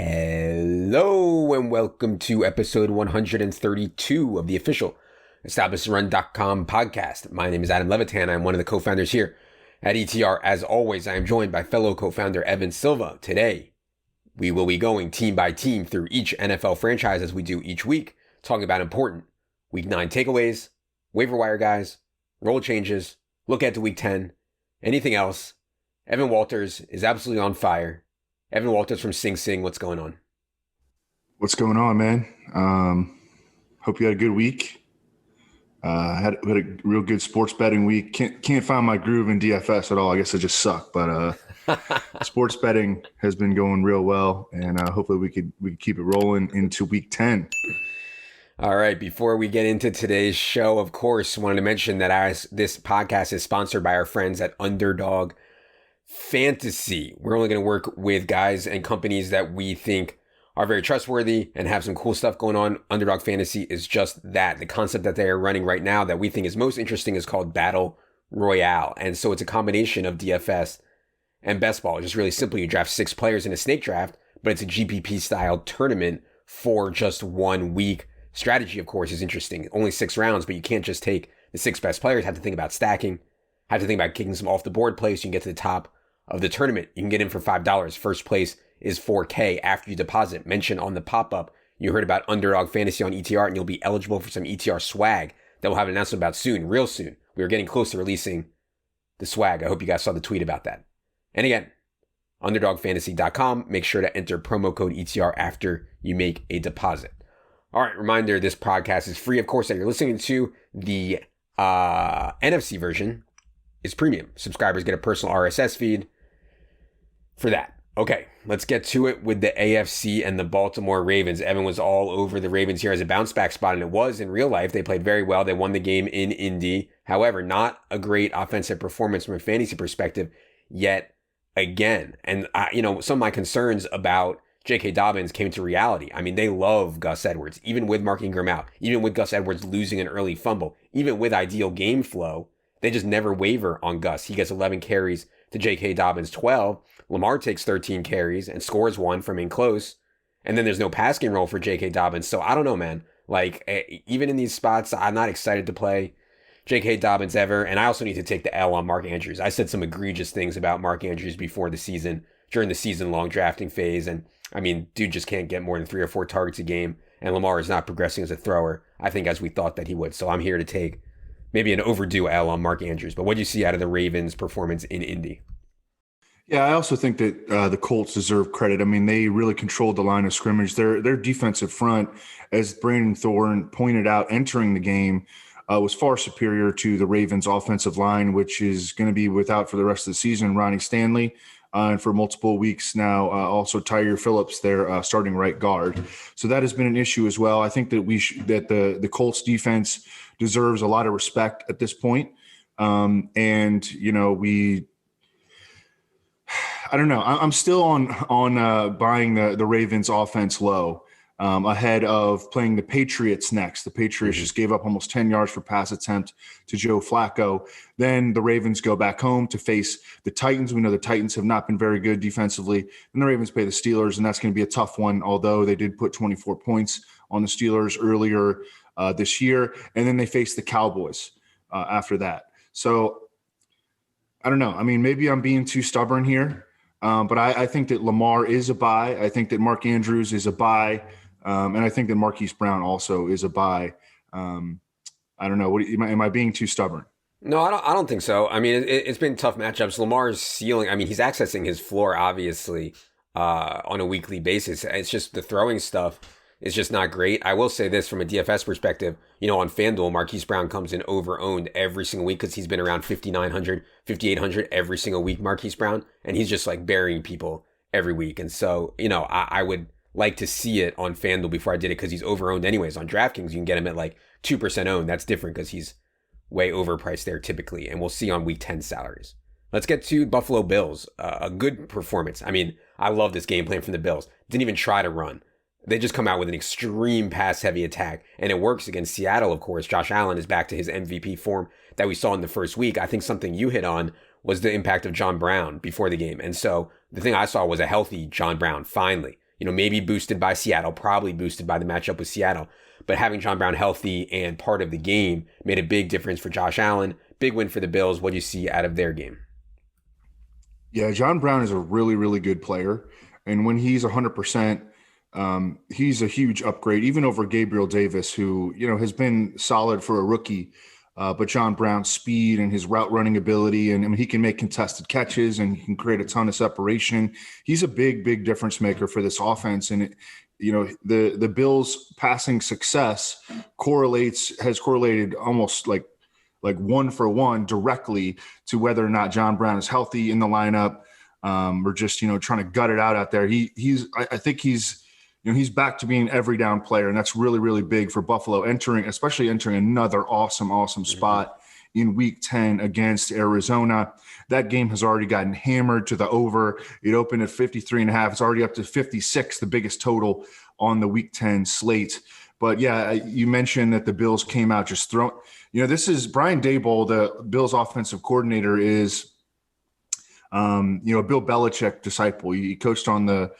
Hello and welcome to episode 132 of the official EstablishTheRun.com podcast. My name is Adam Levitan. I'm one of the co-founders here at ETR. As always, I am joined by fellow co-founder Evan Silva. Today, we will be going team by team through each NFL franchise as we do each week, talking about important Week 9 takeaways, waiver wire guys, role changes, look at to Week 10, anything else. Evan Walters is absolutely on fire. Evan Walters from Sing Sing, what's going on? What's going on, man? Hope you had a good week. Had a real good sports betting week. Can't find my groove in DFS at all. I guess I just suck. But sports betting has been going real well, and hopefully we could keep it rolling into Week 10. All right. Before we get into today's show, of course, wanted to mention that this podcast is sponsored by our friends at Underdog Fantasy. We're only going to work with guys and companies that we think are very trustworthy and have some cool stuff going on. Underdog Fantasy is just that. The concept that they are running right now that we think is most interesting is called Battle Royale. And so it's a combination of DFS and best ball. Just really simple. You draft 6 players in a snake draft, but it's a GPP style tournament for just 1 week. Strategy, of course, is interesting. Only 6 rounds, but you can't just take the 6 best players. Have to think about stacking. Have to think about kicking some off the board plays so you can get to the top of the tournament. You can get in for $5. First place is $4K after you deposit. Mention on the pop-up you heard about Underdog Fantasy on ETR, and you'll be eligible for some ETR swag that we'll have an announcement about soon, real soon. We are getting close to releasing the swag. I hope you guys saw the tweet about that. And again, UnderdogFantasy.com. Make sure to enter promo code ETR after you make a deposit. All right, reminder, this podcast is free, of course, that you're listening to. The NFC version is premium. Subscribers get a personal RSS feed for that. Okay, let's get to it with the AFC and the Baltimore Ravens. Evan was all over the Ravens here as a bounce back spot, and it was in real life. They played very well. They won the game in Indy. However, not a great offensive performance from a fantasy perspective yet again. And, some of my concerns about J.K. Dobbins came to reality. I mean, they love Gus Edwards, even with Mark Ingram out, even with Gus Edwards losing an early fumble, even with ideal game flow. They just never waver on Gus. He gets 11 carries to J.K. Dobbins 12. Lamar takes 13 carries and scores 1 from in close. And then there's no passing role for J.K. Dobbins. So I don't know, man. Even in these spots, I'm not excited to play J.K. Dobbins ever. And I also need to take the L on Mark Andrews. I said some egregious things about Mark Andrews before the season, during the season-long drafting phase. And, dude just can't get more than 3 or 4 targets a game. And Lamar is not progressing as a thrower, I think, as we thought that he would. So I'm here to take maybe an overdue L on Mark Andrews. But what do you see out of the Ravens' performance in Indy? Yeah, I also think that the Colts deserve credit. They really controlled the line of scrimmage. Their defensive front, as Brandon Thorne pointed out entering the game, was far superior to the Ravens' offensive line, which is going to be without for the rest of the season. Ronnie Stanley, and for multiple weeks now, also Tyre Phillips, their starting right guard. So that has been an issue as well. I think that the Colts defense deserves a lot of respect at this point. I don't know. I'm still on buying the Ravens offense low ahead of playing the Patriots next. The Patriots just gave up almost 10 yards per pass attempt to Joe Flacco. Then the Ravens go back home to face the Titans. We know the Titans have not been very good defensively. Then the Ravens play the Steelers, and that's going to be a tough one, although they did put 24 points on the Steelers earlier this year. And then they face the Cowboys after that. So I don't know. Maybe I'm being too stubborn here. But I think that Lamar is a buy. I think that Mark Andrews is a buy. And I think that Marquise Brown also is a buy. I don't know. Am I being too stubborn? No, I don't think so. It's been tough matchups. Lamar's ceiling, he's accessing his floor, obviously, on a weekly basis. It's just the throwing stuff is just not great. I will say this from a DFS perspective, on FanDuel, Marquise Brown comes in over-owned every single week because he's been around 5,900, 5,800 every single week, Marquise Brown, and he's just burying people every week. And so, I would like to see it on FanDuel before I did it because he's over-owned anyways. On DraftKings, you can get him at 2% owned. That's different because he's way overpriced there typically, and we'll see on Week 10 salaries. Let's get to Buffalo Bills. A good performance. I love this game plan from the Bills. Didn't even try to run. They just come out with an extreme pass-heavy attack, and it works against Seattle, of course. Josh Allen is back to his MVP form that we saw in the first week. I think something you hit on was the impact of John Brown before the game. And so the thing I saw was a healthy John Brown, finally. maybe boosted by Seattle, probably boosted by the matchup with Seattle. But having John Brown healthy and part of the game made a big difference for Josh Allen. Big win for the Bills. What do you see out of their game? Yeah, John Brown is a really, really good player. And when he's 100%, he's a huge upgrade, even over Gabriel Davis, who, has been solid for a rookie. But John Brown's speed and his route running ability, and he can make contested catches and he can create a ton of separation. He's a big, big difference maker for this offense. And the Bills' passing success has correlated almost like 1-for-1 directly to whether or not John Brown is healthy in the lineup, or just trying to gut it out there. I think he's back to being an every down player, and that's really, really big for Buffalo, especially entering another awesome spot in Week 10 against Arizona. That game has already gotten hammered to the over. It opened at 53.5. It's already up to 56, the biggest total on the Week 10 slate. But yeah, you mentioned that the Bills came out just throwing. This is Brian Daboll, the Bills offensive coordinator, is Bill Belichick disciple. He coached on the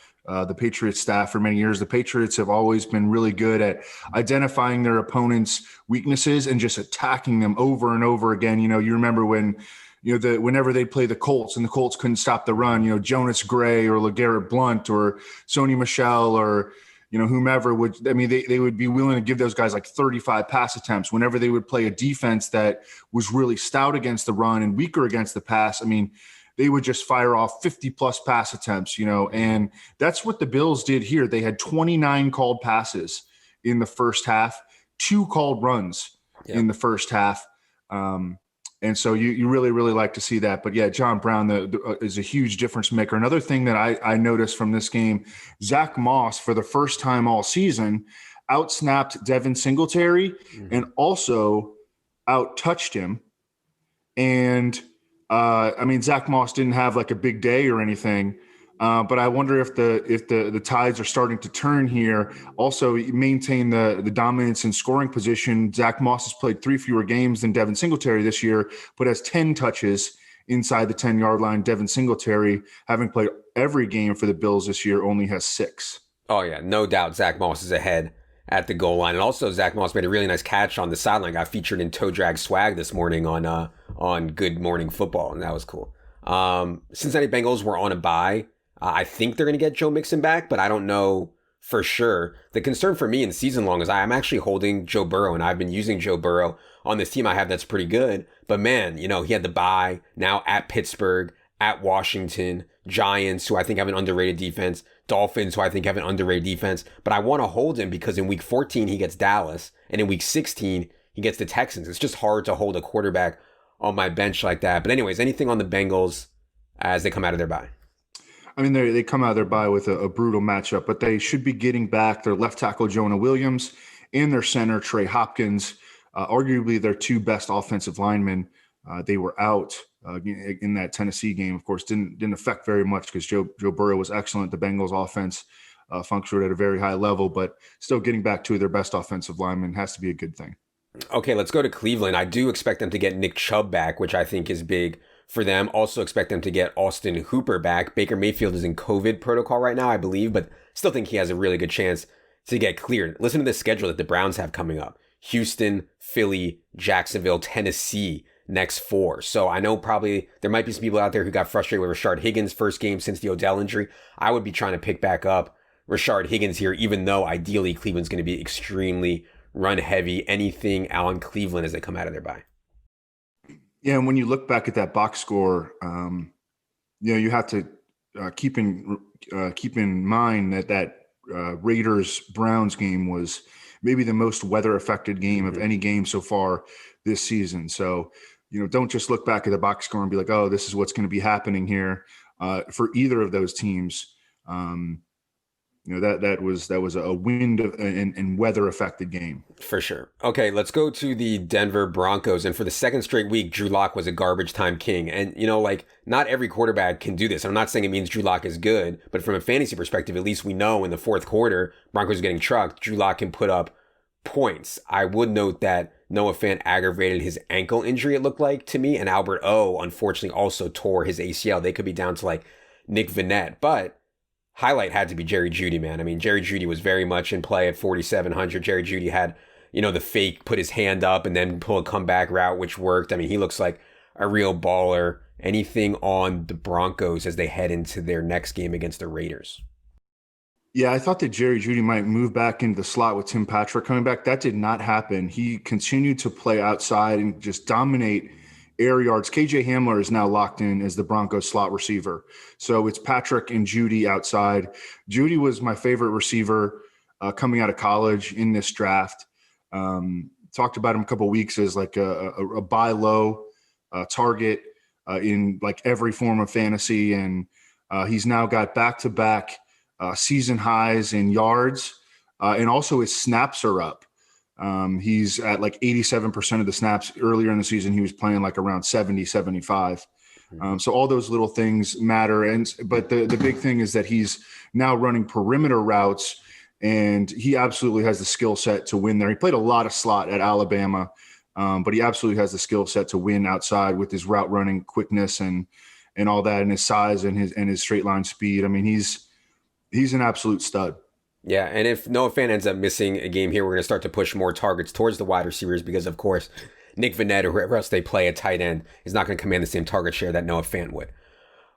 Patriots staff for many years. The Patriots have always been really good at identifying their opponents' weaknesses and just attacking them over and over again. You remember when, whenever they'd play the Colts and the Colts couldn't stop the run, Jonas Gray or LeGarrette Blount or Sony Michel or, whomever they would be willing to give those guys like 35 pass attempts whenever they would play a defense that was really stout against the run and weaker against the pass. They would just fire off 50-plus pass attempts, and that's what the Bills did here. They had 29 called passes in the first half, 2 called runs in the first half. And so you really, really like to see that. But, yeah, John Brown is a huge difference maker. Another thing that I noticed from this game, Zach Moss, for the first time all season, outsnapped Devin Singletary and also out-touched him. And Zach Moss didn't have like a big day or anything, but I wonder if the tides are starting to turn here. Also, maintain the dominance in scoring position. Zach Moss has played 3 fewer games than Devin Singletary this year, but has 10 touches inside the 10-yard line. Devin Singletary, having played every game for the Bills this year, only has 6. Oh yeah, no doubt. Zach Moss is ahead at the goal line, and also Zach Moss made a really nice catch on the sideline. Got featured in Toe Drag Swag this morning on Good Morning Football, and that was cool. Cincinnati Bengals were on a bye. I think they're going to get Joe Mixon back, but I don't know for sure. The concern for me in season long is I'm actually holding Joe Burrow, and I've been using Joe Burrow on this team I have that's pretty good. But man, he had the bye, now at Pittsburgh, at Washington, Giants, who I think have an underrated defense, Dolphins, who I think have an underrated defense. But I want to hold him because in week 14, he gets Dallas, and in week 16, he gets the Texans. It's just hard to hold a quarterback on my bench like that. But anyways, anything on the Bengals as they come out of their bye? They come out of their bye with a brutal matchup, but they should be getting back their left tackle, Jonah Williams, and their center, Trey Hopkins, arguably their 2 best offensive linemen. They were out in that Tennessee game. Of course, didn't affect very much because Joe Burrow was excellent. The Bengals offense functioned at a very high level, but still getting back 2 of their best offensive linemen has to be a good thing. Okay, let's go to Cleveland. I do expect them to get Nick Chubb back, which I think is big for them. Also expect them to get Austin Hooper back. Baker Mayfield is in COVID protocol right now, I believe, but still think he has a really good chance to get cleared. Listen to the schedule that the Browns have coming up. Houston, Philly, Jacksonville, Tennessee, next 4. So I know probably there might be some people out there who got frustrated with Rashard Higgins' first game since the Odell injury. I would be trying to pick back up Rashard Higgins here, even though ideally Cleveland's going to be extremely run heavy. Anything on Cleveland as they come out of their bye? Yeah, and when you look back at that box score, you have to keep in mind that Raiders-Browns game was maybe the most weather-affected game of any game so far this season. So, don't just look back at the box score and be like, oh, this is what's going to be happening here for either of those teams. That was a wind and weather affected game. For sure. Okay, let's go to the Denver Broncos. And for the second straight week, Drew Lock was a garbage time king. And, not every quarterback can do this. I'm not saying it means Drew Lock is good, but from a fantasy perspective, at least we know in the fourth quarter, Broncos are getting trucked. Drew Lock can put up points. I would note that Noah Fant aggravated his ankle injury, it looked like to me. And Albert O, unfortunately, also tore his ACL. They could be down to like Nick Vannett. But highlight had to be Jerry Jeudy, man. I mean, Jerry Jeudy was very much in play at 4,700. Jerry Jeudy had, the fake, put his hand up and then pull a comeback route, which worked. I mean, he looks like a real baller. Anything on the Broncos as they head into their next game against the Raiders? Yeah, I thought that Jerry Jeudy might move back into the slot with Tim Patrick coming back. That did not happen. He continued to play outside and just dominate air yards. KJ Hamler is now locked in as the Broncos slot receiver. So it's Patrick and Jeudy outside. Jeudy was my favorite receiver coming out of college in this draft. Talked about him a couple of weeks as like a buy low target in like every form of fantasy. And he's now got back-to-back season highs in yards, and also his snaps are up. He's at like 87% of the snaps. Earlier in the season, he was playing like around 70, 75. So all those little things matter. But the big thing is that he's now running perimeter routes, and he absolutely has the skill set to win there. He played a lot of slot at Alabama, but he absolutely has the skill set to win outside with his route running quickness and all that, and his size and his straight line speed. I mean, he's an absolute stud. Yeah, and if Noah Fant ends up missing a game here, we're going to start to push more targets towards the wide receivers because, of course, Nick Vannett or whoever else they play at tight end is not going to command the same target share that Noah Fant would.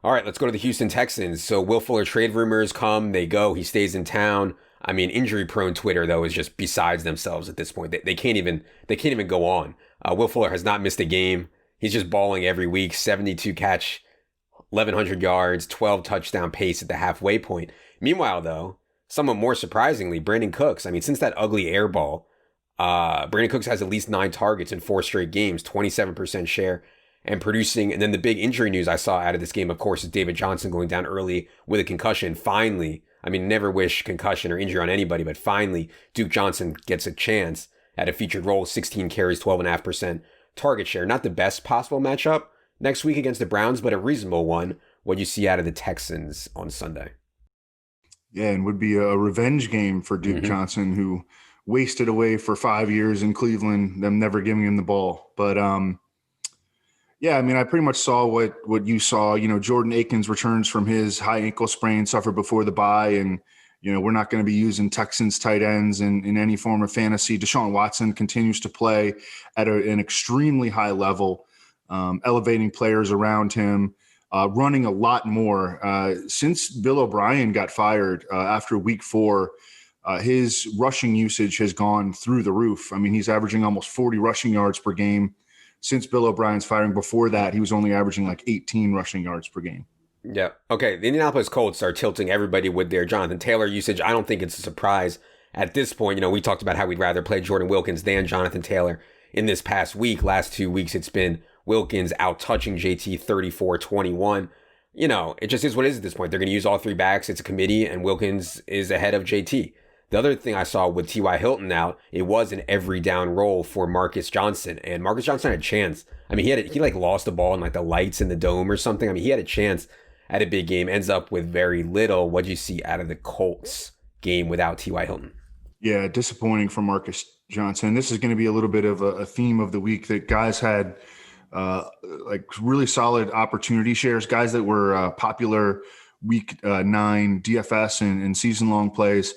All right, let's go to the Houston Texans. So Will Fuller trade rumors come, they go, he stays in town. I mean, injury-prone Twitter, though, is just besides themselves at this point. They can't even go on. Will Fuller has not missed a game. He's just balling every week, 72 catch, 1,100 yards, 12 touchdown pace at the halfway point. Meanwhile, though, somewhat more surprisingly, Brandon Cooks, I mean, since that ugly air ball, Brandon Cooks has at least 9 targets in 4 straight games, 27% share, and producing. And then the big injury news I saw out of this game, of course, is David Johnson going down early with a concussion. Finally, I mean, never wish concussion or injury on anybody, but finally, Duke Johnson gets a chance at a featured role, 16 carries, 12.5% target share. Not the best possible matchup next week against the Browns, but a reasonable one. What you see out of the Texans on Sunday? Yeah, and would be a revenge game for Duke Johnson, who wasted away for 5 years in Cleveland, them never giving him the ball. But, yeah, I mean, I pretty much saw what you saw. Jordan Akins returns from his high ankle sprain suffered before the bye, and, we're not going to be using Texans tight ends in any form of fantasy. Deshaun Watson continues to play at an extremely high level, elevating players around him. Running a lot more. Since Bill O'Brien got fired after week 4, his rushing usage has gone through the roof. I mean, he's averaging almost 40 rushing yards per game since Bill O'Brien's firing. Before that, he was only averaging like 18 rushing yards per game. Yeah. Okay. The Indianapolis Colts are tilting everybody with their Jonathan Taylor usage. I don't think it's a surprise at this point. We talked about how we'd rather play Jordan Wilkins than Jonathan Taylor in this past week. Last 2 weeks, it's been Wilkins out touching JT 34-21. It just is what it is at this point. They're going to use all 3 backs. It's a committee, and Wilkins is ahead of JT. The other thing I saw with T.Y. Hilton out, it was an every down role for Marcus Johnson. And Marcus Johnson had a chance. I mean, he lost the ball in like the lights in the dome or something. I mean, he had a chance at a big game, ends up with very little. What'd you see out of the Colts game without T.Y. Hilton? Yeah, disappointing for Marcus Johnson. This is going to be a little bit of a theme of the week that guys had like really solid opportunity shares, guys that were popular week 9 DFS and season long plays,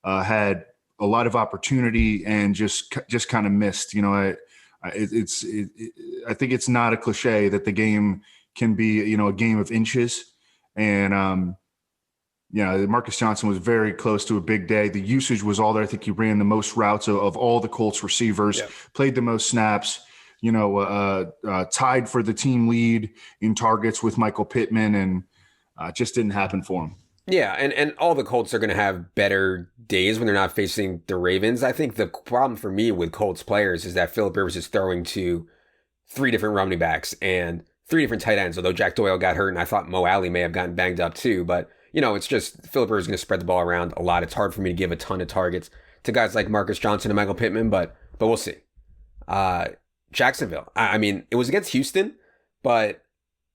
had a lot of opportunity and just kind of missed. I think it's not a cliche that the game can be, a game of inches. And, Marcus Johnson was very close to a big day. The usage was all there. I think he ran the most routes of all the Colts receivers, played the most snaps, tied for the team lead in targets with Michael Pittman, and just didn't happen for him. Yeah, and all the Colts are going to have better days when they're not facing the Ravens. I think the problem for me with Colts players is that Phillip Rivers is throwing to 3 different running backs and 3 different tight ends, although Jack Doyle got hurt, and I thought Mo Alley may have gotten banged up too. But, it's just Phillip Rivers is going to spread the ball around a lot. It's hard for me to give a ton of targets to guys like Marcus Johnson and Michael Pittman, but we'll see. Jacksonville. I mean, it was against Houston, but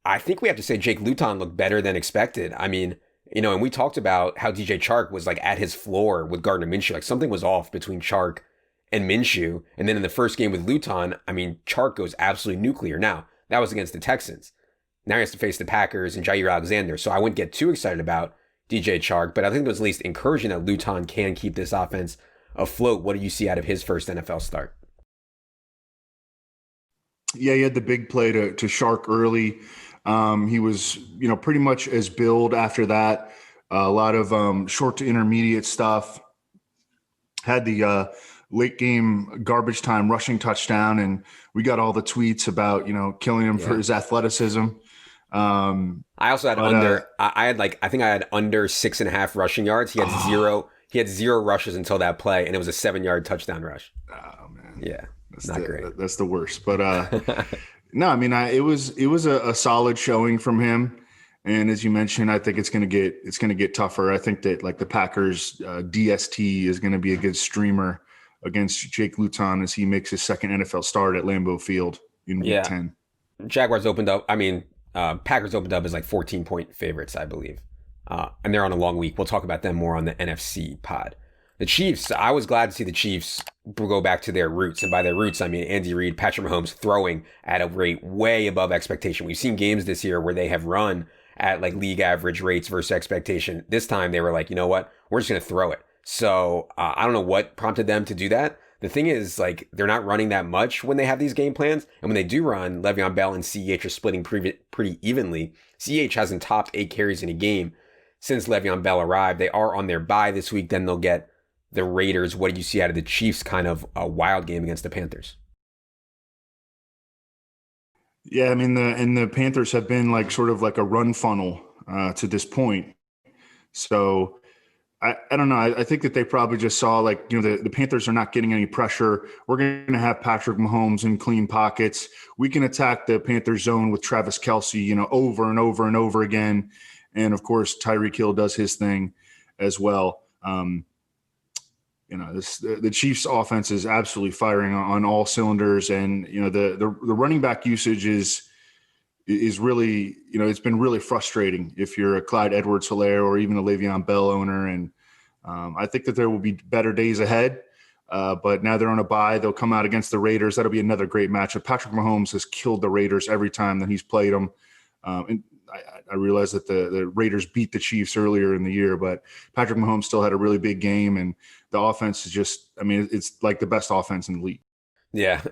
I think we have to say Jake Luton looked better than expected. I mean, and we talked about how DJ Chark was like at his floor with Gardner Minshew. Like something was off between Chark and Minshew. And then in the first game with Luton, I mean, Chark goes absolutely nuclear. Now, that was against the Texans. Now he has to face the Packers and Jair Alexander. So I wouldn't get too excited about DJ Chark, but I think it was at least encouraging that Luton can keep this offense afloat. What do you see out of his first NFL start? Yeah, he had the big play to Shark early. He was, pretty much as billed after that. A lot of short to intermediate stuff. Had the late game garbage time rushing touchdown, and we got all the tweets about, killing him for his athleticism. I also had I think I had under 6.5 rushing yards. He had zero. He had 0 rushes until that play, and it was a 7-yard touchdown rush. Oh man, yeah, that's not great. That's the worst. But no, I mean, it was a solid showing from him. And as you mentioned, I think it's gonna get tougher. I think that like the Packers DST is gonna be a good streamer against Jake Luton as he makes his second NFL start at Lambeau Field in Week 10. Jaguars opened up. Packers opened up as like 14-point favorites, I believe. And they're on a long week. We'll talk about them more on the NFC pod. The Chiefs, I was glad to see the Chiefs go back to their roots. And by their roots, I mean Andy Reid, Patrick Mahomes throwing at a rate way above expectation. We've seen games this year where they have run at like league average rates versus expectation. This time they were like, you know what? We're just going to throw it. So I don't know what prompted them to do that. The thing is, like, they're not running that much when they have these game plans. And when they do run, Le'Veon Bell and CEH are splitting pretty evenly. CEH hasn't topped 8 carries in a game since Le'Veon Bell arrived. They are on their bye this week. Then they'll get the Raiders. What do you see out of the Chiefs' kind of a wild game against the Panthers? Yeah, I mean, the Panthers have been like sort of like a run funnel to this point. So I don't know. I think that they probably just saw like, the Panthers are not getting any pressure. We're going to have Patrick Mahomes in clean pockets. We can attack the Panthers zone with Travis Kelce, over and over and over again. And of course, Tyreek Hill does his thing as well. The Chiefs offense is absolutely firing on all cylinders. And, the running back usage is really, it's been really frustrating if you're a Clyde Edwards-Helaire or even a Le'Veon Bell owner. And I think that there will be better days ahead. But now they're on a bye. They'll come out against the Raiders. That'll be another great matchup. Patrick Mahomes has killed the Raiders every time that he's played them. And I realize that the Raiders beat the Chiefs earlier in the year, but Patrick Mahomes still had a really big game. And the offense is just, it's like the best offense in the league. Yeah.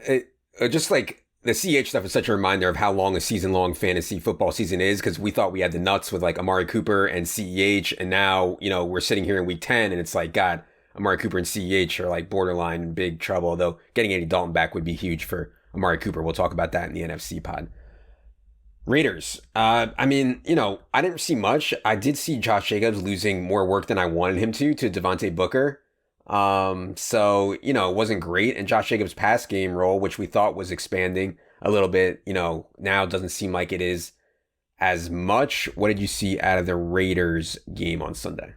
Just like the CH stuff is such a reminder of how long a season-long fantasy football season is, because we thought we had the nuts with like Amari Cooper and CEH, and now, we're sitting here in week 10, and it's like, God, Amari Cooper and CEH are like borderline in big trouble, although getting Andy Dalton back would be huge for Amari Cooper. We'll talk about that in the NFC pod. Raiders. I didn't see much. I did see Josh Jacobs losing more work than I wanted him to Devontae Booker. So, it wasn't great. And Josh Jacobs' pass game role, which we thought was expanding a little bit, now doesn't seem like it is as much. What did you see out of the Raiders game on Sunday?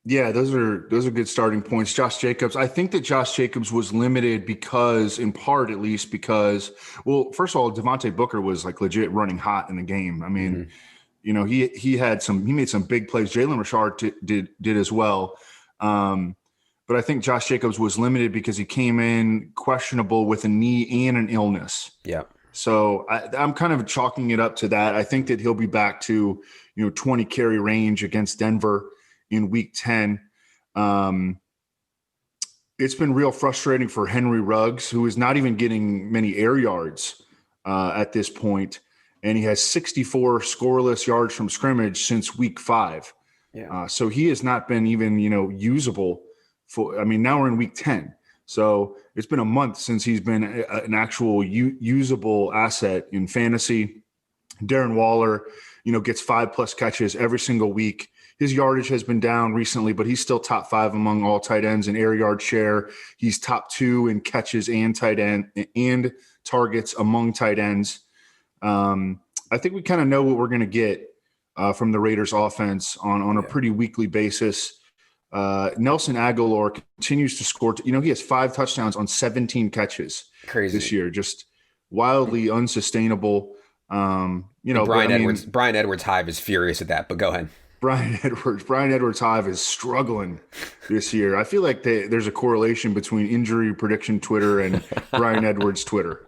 Yeah, those are good starting points. Josh Jacobs. I think that Josh Jacobs was limited because, in part at least, because, well, first of all, Devontae Booker was like legit running hot in the game. I mean, he made some big plays. Jalen Richard did as well. But I think Josh Jacobs was limited because he came in questionable with a knee and an illness. Yeah. So I'm kind of chalking it up to that. I think that he'll be back to, 20 carry range against Denver in week 10. It's been real frustrating for Henry Ruggs, who is not even getting many air yards at this point. And he has 64 scoreless yards from scrimmage since week 5. Yeah. So he has not been even, usable now we're in week 10. So it's been a month since he's been an actual usable asset in fantasy. Darren Waller, gets 5+ catches every single week. His yardage has been down recently, but he's still top 5 among all tight ends in air yard share. He's top 2 in catches and tight end and targets among tight ends. I think we kind of know what we're going to get from the Raiders offense on a pretty weekly basis. Nelson Aguilar continues to score. He has 5 touchdowns on 17 catches this year. Just wildly unsustainable. Brian Edwards Hive is furious at that, but go ahead. Brian Edwards Hive is struggling this year. I feel like there's a correlation between injury prediction Twitter and Brian Edwards Twitter.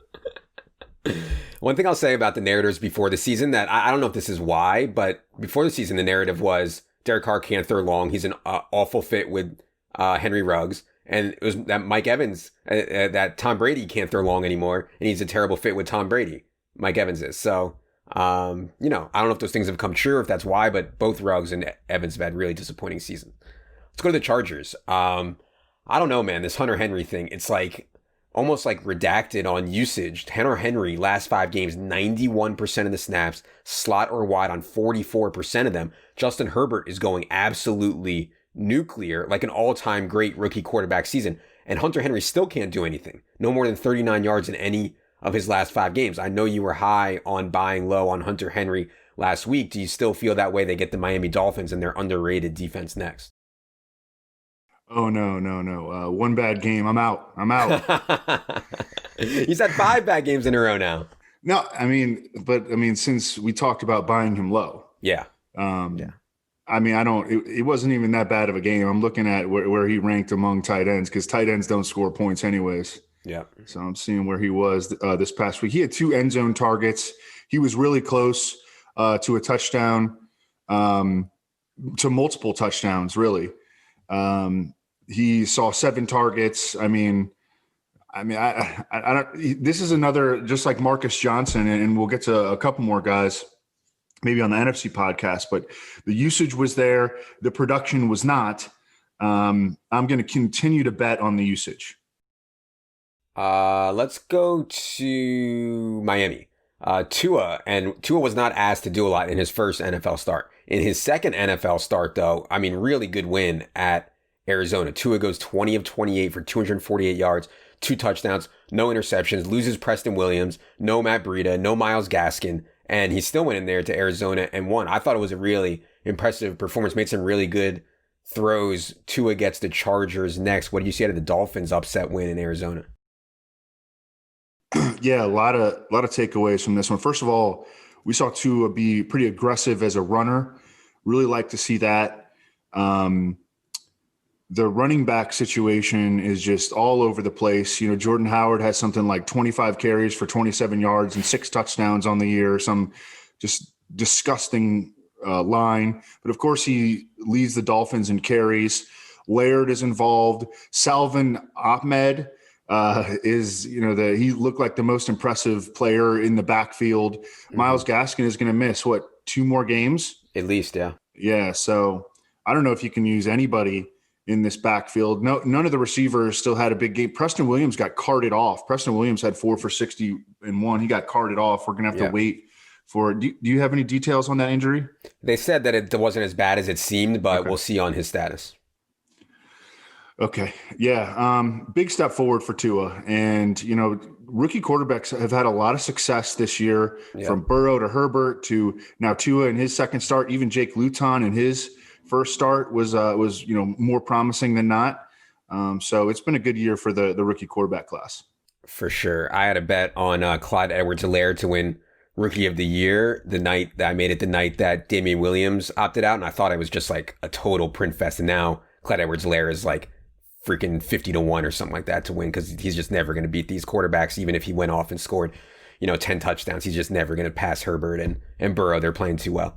One thing I'll say about the narratives before the season that I don't know if this is why, but before the season, the narrative was Derek Carr can't throw long. He's an awful fit with Henry Ruggs. And it was that Mike Evans, that Tom Brady can't throw long anymore. And he's a terrible fit with Tom Brady. Mike Evans is. So, I don't know if those things have come true or if that's why, but both Ruggs and Evans have had really disappointing season. Let's go to the Chargers. I don't know, man. This Hunter Henry thing, it's like almost like redacted on usage. Hunter Henry, last 5 games, 91% of the snaps, slot or wide on 44% of them. Justin Herbert is going absolutely nuclear, like an all-time great rookie quarterback season. And Hunter Henry still can't do anything. No more than 39 yards in any of his last 5 games. I know you were high on buying low on Hunter Henry last week. Do you still feel that way? They get the Miami Dolphins and their underrated defense next. Oh, no. One bad game. I'm out. He's had 5 bad games in a row now. No, since we talked about buying him low. Yeah. It wasn't even that bad of a game. I'm looking at where he ranked among tight ends because tight ends don't score points anyways. Yeah. So I'm seeing where he was this past week. He had 2 end zone targets. He was really close to a touchdown, to multiple touchdowns, really. He saw 7 targets. I don't. This is another, just like Marcus Johnson, and we'll get to a couple more guys maybe on the NFC podcast, but the usage was there. The production was not. I'm going to continue to bet on the usage. Let's go to Miami. Tua was not asked to do a lot in his first NFL start. In his second NFL start, though, really good win at Arizona. Tua goes 20 of 28 for 248 yards, 2 touchdowns, no interceptions, loses Preston Williams, no Matt Breida, no Myles Gaskin, and he still went in there to Arizona and won. I thought it was a really impressive performance, made some really good throws. Tua gets the Chargers next. What do you see out of the Dolphins' upset win in Arizona? Yeah, a lot of takeaways from this one. First of all, we saw Tua be pretty aggressive as a runner. Really like to see that. The running back situation is just all over the place. Jordan Howard has something like 25 carries for 27 yards and 6 touchdowns on the year. Some just disgusting line. But of course, he leads the Dolphins in carries. Laird is involved. Salvin Ahmed he looked like the most impressive player in the backfield. Mm-hmm. Myles Gaskin is going to miss 2 more games at least. Yeah. So I don't know if you can use anybody in this backfield. No, none of the receivers still had a big game. Preston Williams got carted off. Preston Williams had 4 for 61. He got carted off. We're going to have to wait for. Do you have any details on that injury? They said that it wasn't as bad as it seemed, but We'll see on his status. Okay. Yeah. Big step forward for Tua. And, rookie quarterbacks have had a lot of success this year, from Burrow to Herbert to now Tua in his second start. Even Jake Luton in his first start was more promising than not. So it's been a good year for the rookie quarterback class. For sure. I had a bet on Clyde Edwards-Helaire to win Rookie of the Year the night that Damian Williams opted out. And I thought it was just like a total print fest. And now Clyde Edwards-Helaire is like freaking 50-1 or something like that to win, because he's just never going to beat these quarterbacks. Even if he went off and scored, 10 touchdowns, he's just never going to pass Herbert and Burrow. They're playing too well.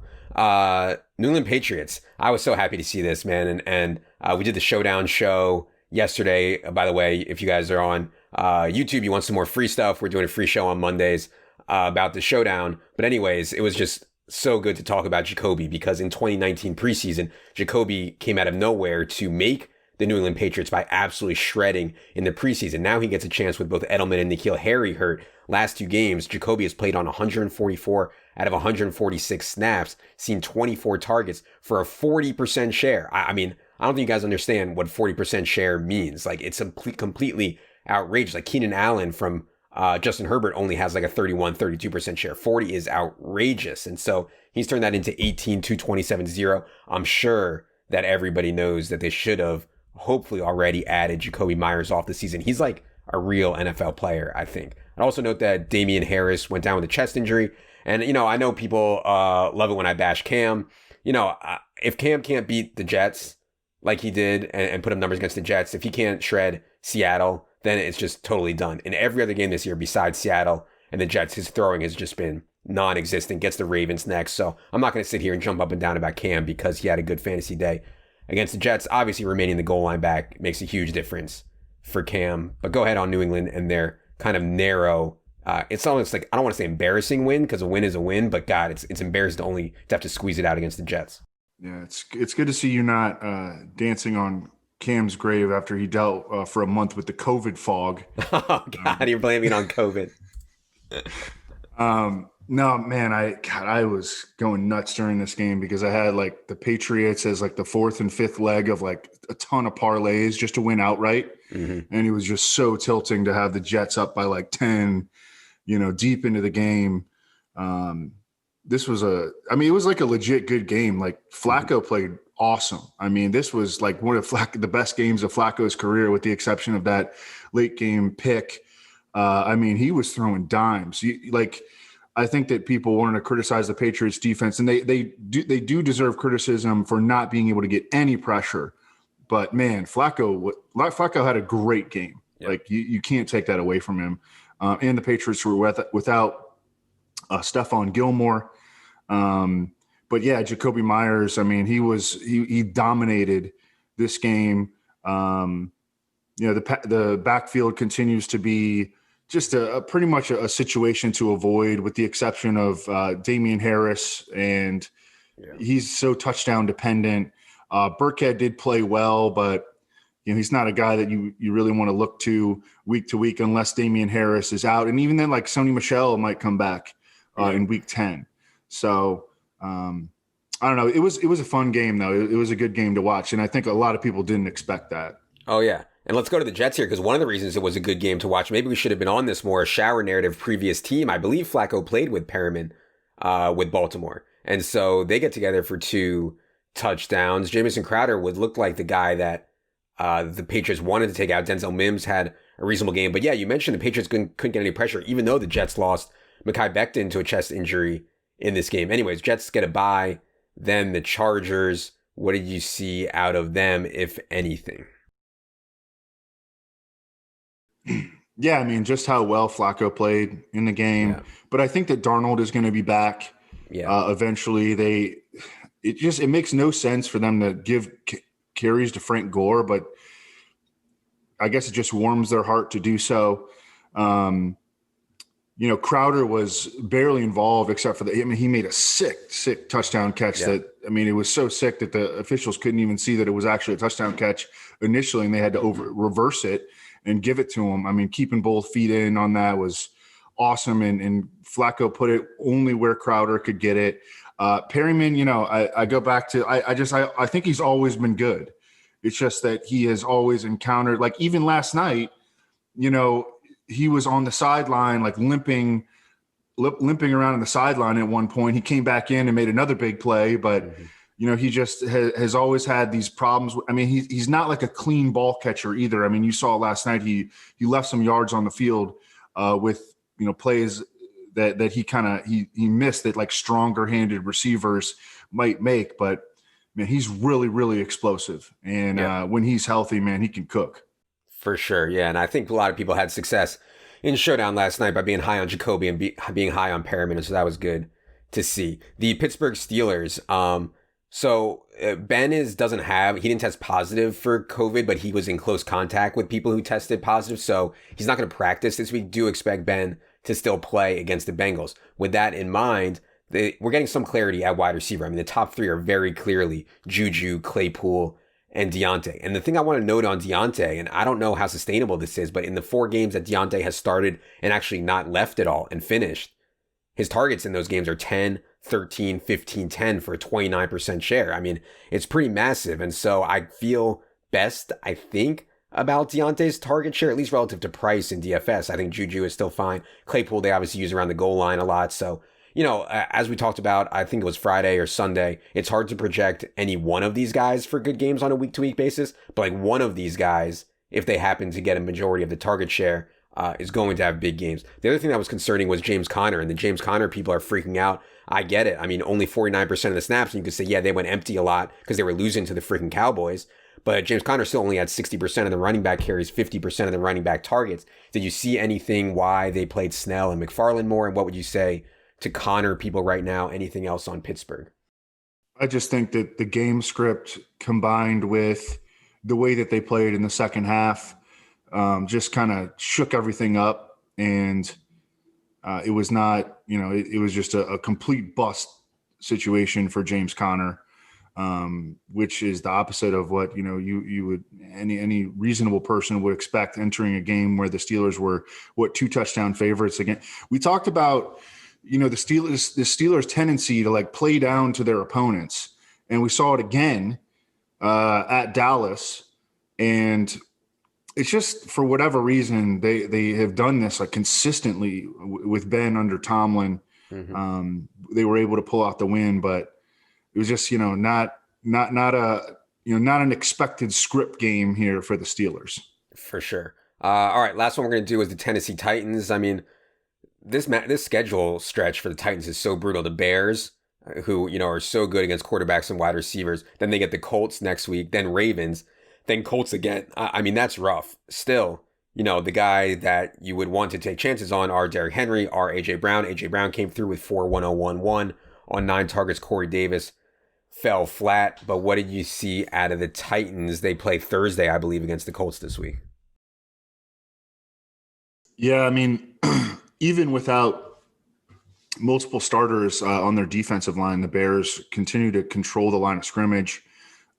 New England Patriots. I was so happy to see this, man. And we did the Showdown show yesterday. By the way, if you guys are on YouTube, you want some more free stuff, we're doing a free show on Mondays about the Showdown. But anyways, it was just so good to talk about Jacoby, because in 2019 preseason, Jacoby came out of nowhere to make the New England Patriots by absolutely shredding in the preseason. Now he gets a chance with both Edelman and N'Keal Harry hurt. Last 2 games, Jacoby has played on 144 out of 146 snaps, seen 24 targets for a 40% share. I don't think you guys understand what 40% share means. Like, it's completely outrageous. Like, Keenan Allen from Justin Herbert only has like a 32% share. 40 is outrageous. And so he's turned that into 18-227-0. I'm sure that everybody knows that they should have hopefully already added Jacoby Myers off the season. He's like a real NFL player, I think. I'd also note that Damian Harris went down with a chest injury. And, I know people love it when I bash Cam. If Cam can't beat the Jets like he did and put up numbers against the Jets, if he can't shred Seattle, then it's just totally done. In every other game this year besides Seattle And the Jets, his throwing has just been non-existent, gets the Ravens next. So I'm not going to sit here and jump up and down about Cam because he had a good fantasy day against the Jets. Obviously, remaining the goal line back makes a huge difference for Cam. But go ahead on New England and their kind of narrow, it's almost like, I don't want to say embarrassing win because a win is a win, but God, it's embarrassing to have to squeeze it out against the Jets. Yeah, it's good to see you not dancing on Cam's grave after he dealt for a month with the COVID fog. Oh God, you're blaming it on COVID. No, man, I was going nuts during this game because I had like the Patriots as like the fourth and fifth leg of like a ton of parlays just to win outright. And it was just so tilting to have the Jets up by like 10, deep into the game. It was like a legit good game. Like Flacco played awesome. I mean, this was like one of the best games of Flacco's career with the exception of that late game pick. He was throwing dimes. I think that people want to criticize the Patriots defense, and they do deserve criticism for not being able to get any pressure. But man, Flacco had a great game. Yep. Like you can't take that away from him. And the Patriots were without Stephon Gilmore. But yeah, Jacoby Myers. I mean, he dominated this game. The backfield continues to be just pretty much a situation to avoid, with the exception of Damian Harris, and he's so touchdown dependent. Burkhead did play well, but he's not a guy that you really want to look to week unless Damian Harris is out, and even then, like Sony Michel might come back in week 10. So I don't know. It was a fun game though. It was a good game to watch, and I think a lot of people didn't expect that. Oh yeah. And let's go to the Jets here, because one of the reasons it was a good game to watch, maybe we should have been on this more, a shower narrative previous team. I believe Flacco played with Perriman with Baltimore. And so they get together for 2 touchdowns. Jamison Crowder would look like the guy that the Patriots wanted to take out. Denzel Mims had a reasonable game. But yeah, you mentioned the Patriots couldn't get any pressure, even though the Jets lost Mekhi Becton to a chest injury in this game. Anyways, Jets get a bye. Then the Chargers, what did you see out of them, if anything? Yeah, I mean, just how well Flacco played in the game. Yeah. But I think that Darnold is going to be back eventually. It makes no sense for them to give carries to Frank Gore, but I guess it just warms their heart to do so. Crowder was barely involved except for he made a sick touchdown catch that, it was so sick that the officials couldn't even see that it was actually a touchdown catch initially, and they had to reverse it and give it to him. I mean, keeping both feet in on that was awesome. And Flacco put it only where Crowder could get it. Perryman, I go back to, I think he's always been good. It's just that he has always encountered, like even last night, he was on the sideline, like limping around on the sideline at one point. He came back in and made another big play, but he just has always had these problems. I mean, he's not like a clean ball catcher either. I mean, you saw last night he left some yards on the field with plays that he missed that like stronger handed receivers might make. But man, he's really, really explosive, and when he's healthy, man, he can cook. For sure, yeah. And I think a lot of people had success in Showdown last night by being high on Jacoby and being high on Perriman, so that was good to see. The Pittsburgh Steelers. Ben he didn't test positive for COVID, but he was in close contact with people who tested positive, so he's not going to practice this week. Do expect Ben to still play against the Bengals. With that in mind, we're getting some clarity at wide receiver. I mean, the top 3 are very clearly Juju, Claypool, and Deontay. And the thing I want to note on Deontay, and I don't know how sustainable this is, but in the 4 games that Deontay has started and actually not left at all and finished, his targets in those games are 10, 13, 15, 10 for a 29% share. I mean, it's pretty massive. And so I feel best, I think, about Deontay's target share, at least relative to price in DFS. I think Juju is still fine. Claypool, they obviously use around the goal line a lot. So, as we talked about, I think it was Friday or Sunday, it's hard to project any one of these guys for good games on a week-to-week basis. But like one of these guys, if they happen to get a majority of the target share, is going to have big games. The other thing that was concerning was James Conner, and the James Conner people are freaking out. I get it. I mean, only 49% of the snaps, and you could say, yeah, they went empty a lot because they were losing to the freaking Cowboys. but James Conner still only had 60% of the running back carries, 50% of the running back targets. Did you see anything why they played Snell and McFarland more? And what would you say to Conner people right now? Anything else on Pittsburgh? I just think that the game script combined with the way that they played in the second half just kind of shook everything up. And it was not, it was just a complete bust situation for James Conner, which is the opposite of what, you would, any reasonable person would expect entering a game where the Steelers were 2 touchdown favorites again. We talked about, the Steelers tendency to like play down to their opponents. And we saw it again at Dallas. And it's just, for whatever reason, they have done this like consistently with Ben under Tomlin. Mm-hmm. They were able to pull out the win, but it was just, not an expected script game here for the Steelers. For sure. All right. Last one we're going to do is the Tennessee Titans. I mean, this schedule stretch for the Titans is so brutal. The Bears, who, are so good against quarterbacks and wide receivers. Then they get the Colts next week, then Ravens, then Colts again. I mean, that's rough. Still, the guy that you would want to take chances on are Derrick Henry, are A.J. Brown. A.J. Brown came through with 4-1-0-1-1 on 9 targets. Corey Davis fell flat. But what did you see out of the Titans? They play Thursday, I believe, against the Colts this week. Yeah, I mean, even without multiple starters on their defensive line, the Bears continue to control the line of scrimmage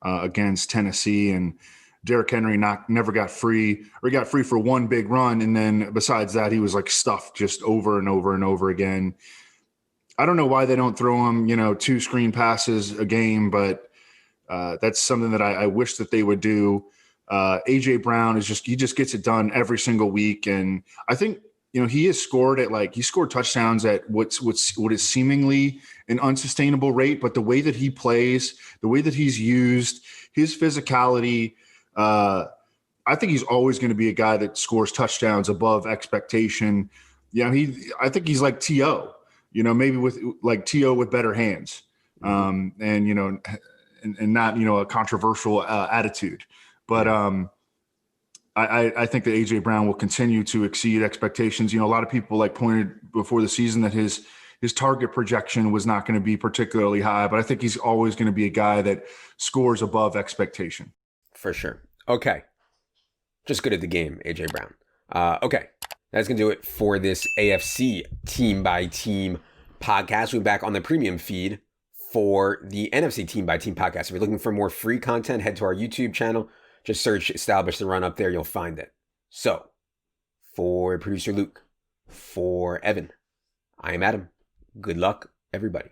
against Tennessee. And Derrick Henry never got free, or he got free for one big run. And then besides that, he was like stuffed just over and over and over again. I don't know why they don't throw him, 2 screen passes a game, but that's something that I wish that they would do. A.J. Brown he just gets it done every single week. And I think, he has scored he scored touchdowns at what is seemingly an unsustainable rate, but the way that he plays, the way that he's used, his physicality, I think he's always going to be a guy that scores touchdowns above expectation. I think he's like T.O., maybe with like T.O. with better hands, and not, a controversial attitude. But I think that A.J. Brown will continue to exceed expectations. A lot of people pointed before the season that his target projection was not going to be particularly high, but I think he's always going to be a guy that scores above expectation. For sure. Okay. Just good at the game, A.J. Brown. Okay. That's going to do it for this AFC Team by Team podcast. We'll be back on the premium feed for the NFC Team by Team podcast. If you're looking for more free content, head to our YouTube channel. Just search Establish the Run up there. You'll find it. So, for producer Luke, for Evan, I am Adam. Good luck, everybody.